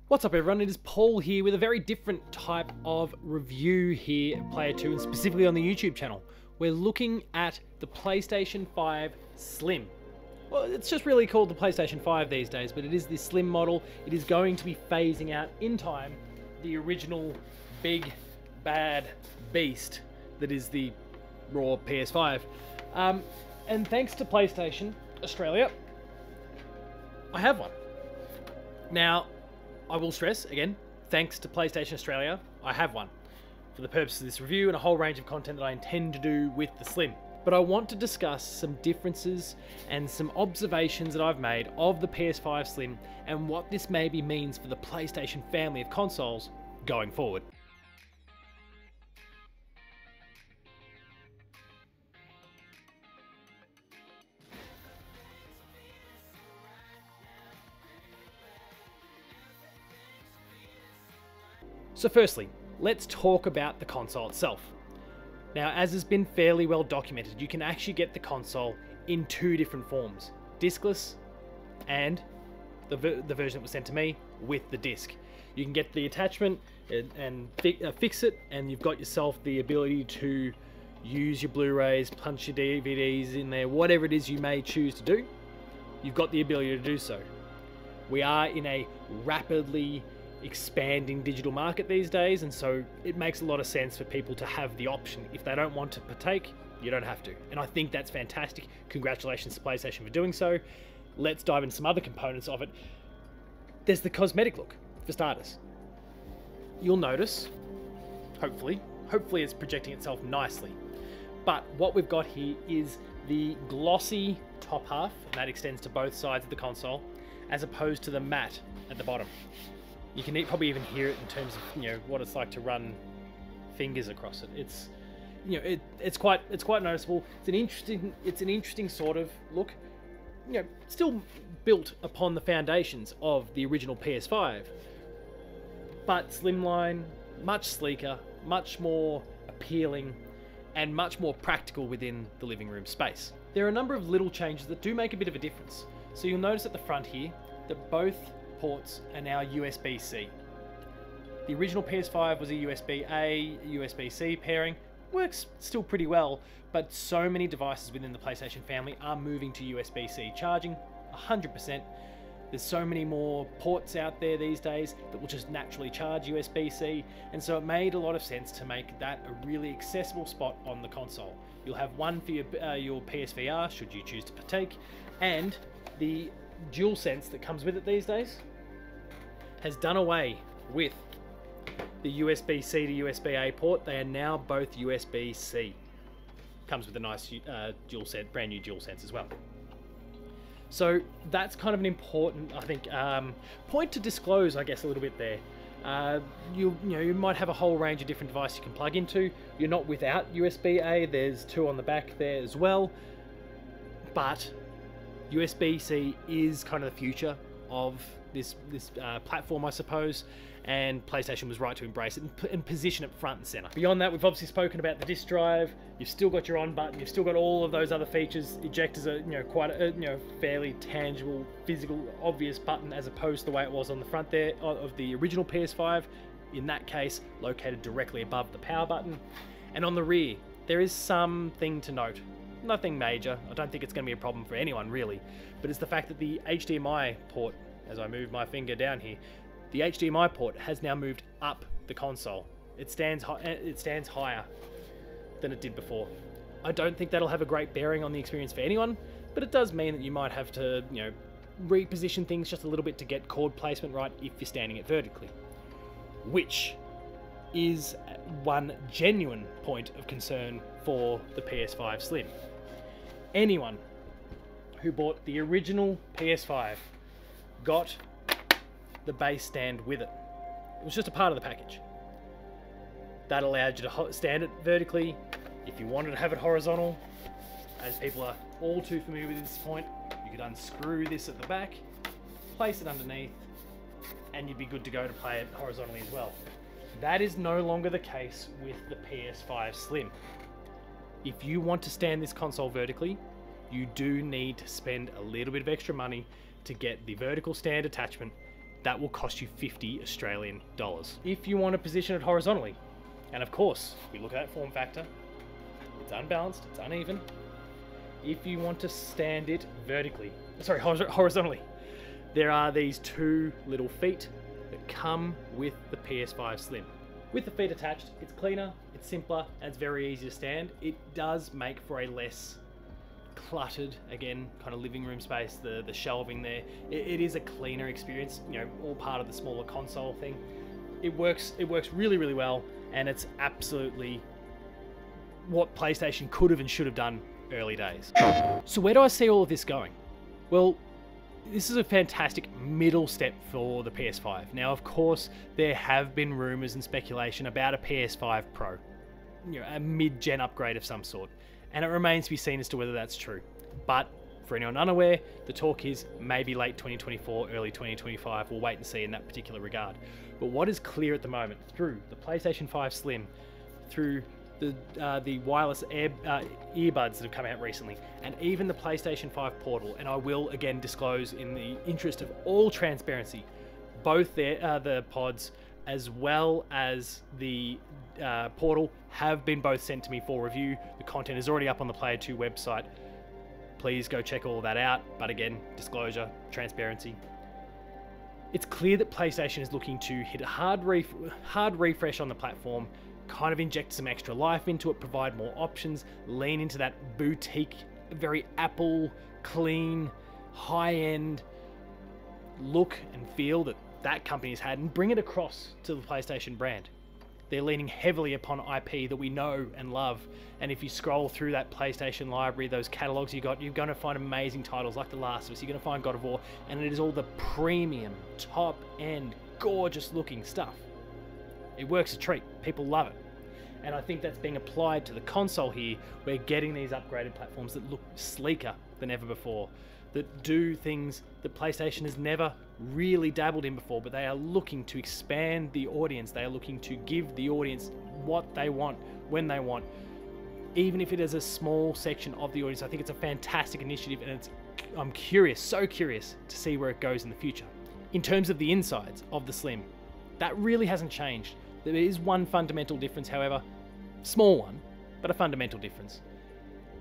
What's up everyone, it is Paul here with a very different type of review here at Player 2 and specifically on the YouTube channel. We're looking at the PlayStation 5 Slim. Well, it's just really called the PlayStation 5 these days, but it is the Slim model. It is going to be phasing out in time the original big bad beast that is the raw PS5. And thanks to PlayStation Australia, I have one. Now, I will stress, again, thanks to PlayStation Australia, I have one for the purpose of this review and a whole range of content that I intend to do with the Slim. But I want to discuss some differences and some observations that I've made of the PS5 Slim and what this maybe means for the PlayStation family of consoles going forward. So firstly, let's talk about the console itself. Now, as has been fairly well documented, you can actually get the console in two different forms. Discless and the version that was sent to me with the disc. You can get the attachment and fix it, and you've got yourself the ability to use your Blu-rays, punch your DVDs in there, whatever it is you may choose to do, you've got the ability to do so. We are in a rapidly expanding digital market these days, and so it makes a lot of sense for people to have the option. If they don't want to partake, you don't have to, and I think that's fantastic. Congratulations to PlayStation for doing so. Let's dive into some other components of it. There's the cosmetic look, for starters. You'll notice, hopefully it's projecting itself nicely, but what we've got here is the glossy top half, and that extends to both sides of the console, as opposed to the matte at the bottom. You can probably even hear it in terms of, you know, what it's like to run fingers across it. It's, you know, it's quite noticeable. It's an interesting sort of look. You know, still built upon the foundations of the original PS5, but slimline, much sleeker, much more appealing, and much more practical within the living room space. There are a number of little changes that do make a bit of a difference. So you'll notice at the front here that both ports are now USB-C. The original PS5 was a USB-A, USB-C pairing. Works still pretty well, but so many devices within the PlayStation family are moving to USB-C charging, 100%. There's so many more ports out there these days that will just naturally charge USB-C, and so it made a lot of sense to make that a really accessible spot on the console. You'll have one for your PSVR, should you choose to partake, and the DualSense that comes with it these days has done away with the USB-C to USB-A port. They are now both USB-C. Comes with a nice brand new DualSense as well. So that's kind of an important, I think, point to disclose, I guess, a little bit there. You might have a whole range of different devices you can plug into. You're not without USB-A. There's two on the back there as well, but USB-C is kind of the future of this platform, I suppose, and PlayStation was right to embrace it and position it front and center. Beyond that, we've obviously spoken about the disc drive. You've still got your on button. You've still got all of those other features. Ejector's a quite a fairly tangible, physical, obvious button as opposed to the way it was on the front there of the original PS5. In that case, located directly above the power button. And on the rear, there is something to note. Nothing major. I don't think it's going to be a problem for anyone really, but it's the fact that the HDMI port, as I move my finger down here, the HDMI port has now moved up the console. It stands higher than it did before. I don't think that'll have a great bearing on the experience for anyone, but it does mean that you might have to, reposition things just a little bit to get cord placement right if you're standing it vertically, which is one genuine point of concern for the PS5 Slim. Anyone who bought the original PS5 got the base stand with it. It was just a part of the package. That allowed you to stand it vertically. If you wanted to have it horizontal, as people are all too familiar with at this point, you could unscrew this at the back, place it underneath, and you'd be good to go to play it horizontally as well. That is no longer the case with the PS5 Slim. If you want to stand this console vertically, you do need to spend a little bit of extra money to get the vertical stand attachment that will cost you 50 Australian dollars. If you want to position it horizontally, and of course, if we look at that form factor, it's unbalanced, it's uneven. If you want to stand it horizontally, there are these two little feet that come with the PS5 Slim. With the feet attached, it's cleaner, it's simpler, and it's very easy to stand. It does make for a less cluttered, again, kind of living room space, the shelving there. It is a cleaner experience, you know, all part of the smaller console thing. It works really, really well, and it's absolutely what PlayStation could have and should have done early days. So where do I see all of this going? Well, this is a fantastic middle step for the PS5. Now, of course, there have been rumors and speculation about a PS5 Pro, you know, a mid-gen upgrade of some sort, and it remains to be seen as to whether that's true. But for anyone unaware, the talk is maybe late 2024, early 2025. We'll wait and see in that particular regard. But what is clear at the moment, through the PlayStation 5 Slim, through the wireless earbuds that have come out recently, and even the PlayStation 5 Portal, and I will again disclose in the interest of all transparency, both the pods as well as the Portal have been both sent to me for review. The content is already up on the Player 2 website. Please go check all that out. But again, disclosure, transparency. It's clear that PlayStation is looking to hit a hard refresh on the platform, kind of inject some extra life into it, provide more options, lean into that boutique, very Apple, clean, high-end look and feel that company's had, and bring it across to the PlayStation brand. They're leaning heavily upon IP that we know and love, and if you scroll through that PlayStation library, those catalogs you're going to find amazing titles like The Last of Us, you're going to find God of War, and it is all the premium, top-end, gorgeous-looking stuff. It works a treat. People love it. And I think that's being applied to the console here. We're getting these upgraded platforms that look sleeker than ever before, that do things that PlayStation has never really dabbled in before, but they are looking to expand the audience. They are looking to give the audience what they want, when they want, even if it is a small section of the audience. I think it's a fantastic initiative, and I'm curious, so curious, to see where it goes in the future. In terms of the insides of the Slim, that really hasn't changed. There is one fundamental difference, however, small one, but a fundamental difference.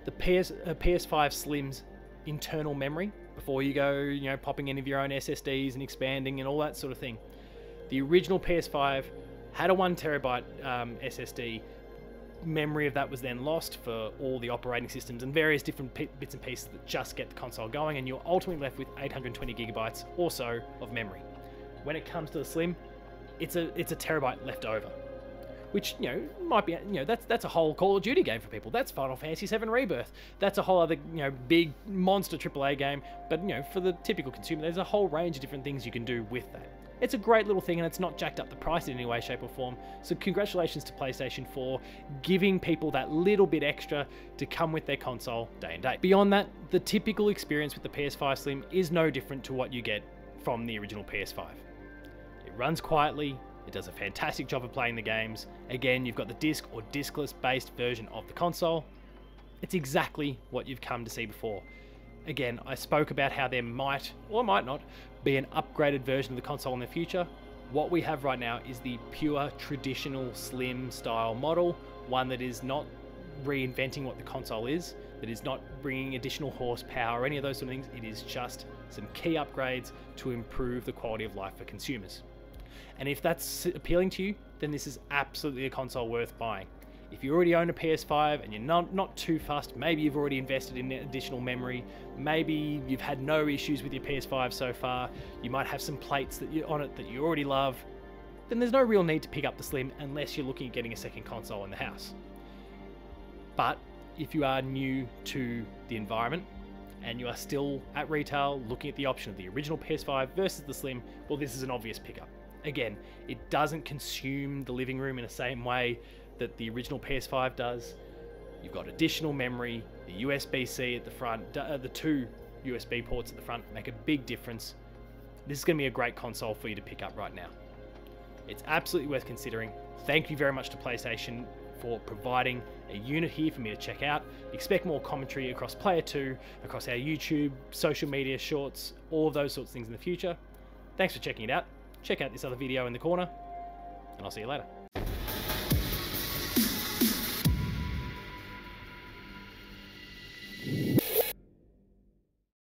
The PS5 Slim's internal memory, before you go, you know, popping any of your own SSDs and expanding and all that sort of thing. The original PS5 had a 1 terabyte SSD. Memory of that was then lost for all the operating systems and various different bits and pieces that just get the console going, and you're ultimately left with 820 gigabytes or so of memory. When it comes to the Slim, it's a terabyte left over, which, you know, might be, you know, that's a whole Call of Duty game for people. That's Final Fantasy VII Rebirth. That's a whole other, you know, big monster AAA game. But, you know, for the typical consumer, there's a whole range of different things you can do with that. It's a great little thing, and it's not jacked up the price in any way, shape, or form. So congratulations to PlayStation for giving people that little bit extra to come with their console day and date. Beyond that, the typical experience with the PS5 Slim is no different to what you get from the original PS5. It runs quietly. It does a fantastic job of playing the games. Again, you've got the disc or discless based version of the console. It's exactly what you've come to see before. Again, I spoke about how there might, or might not, be an upgraded version of the console in the future. What we have right now is the pure traditional Slim style model, one that is not reinventing what the console is, that is not bringing additional horsepower or any of those sort of things. It is just some key upgrades to improve the quality of life for consumers. And if that's appealing to you, then this is absolutely a console worth buying. If you already own a PS5 and you're not too fussed, maybe you've already invested in additional memory, maybe you've had no issues with your PS5 so far, you might have some plates on it that you already love, then there's no real need to pick up the Slim unless you're looking at getting a second console in the house. But if you are new to the environment and you are still at retail looking at the option of the original PS5 versus the Slim, well, this is an obvious pickup. Again, it doesn't consume the living room in the same way that the original PS5 does. You've got additional memory, the USB-C at the front, the two USB ports at the front make a big difference. This is going to be a great console for you to pick up right now. It's absolutely worth considering. Thank you very much to PlayStation for providing a unit here for me to check out. Expect more commentary across Player 2, across our YouTube, social media, shorts, all of those sorts of things in the future. Thanks for checking it out. check out this other video in the corner, and I'll see you later.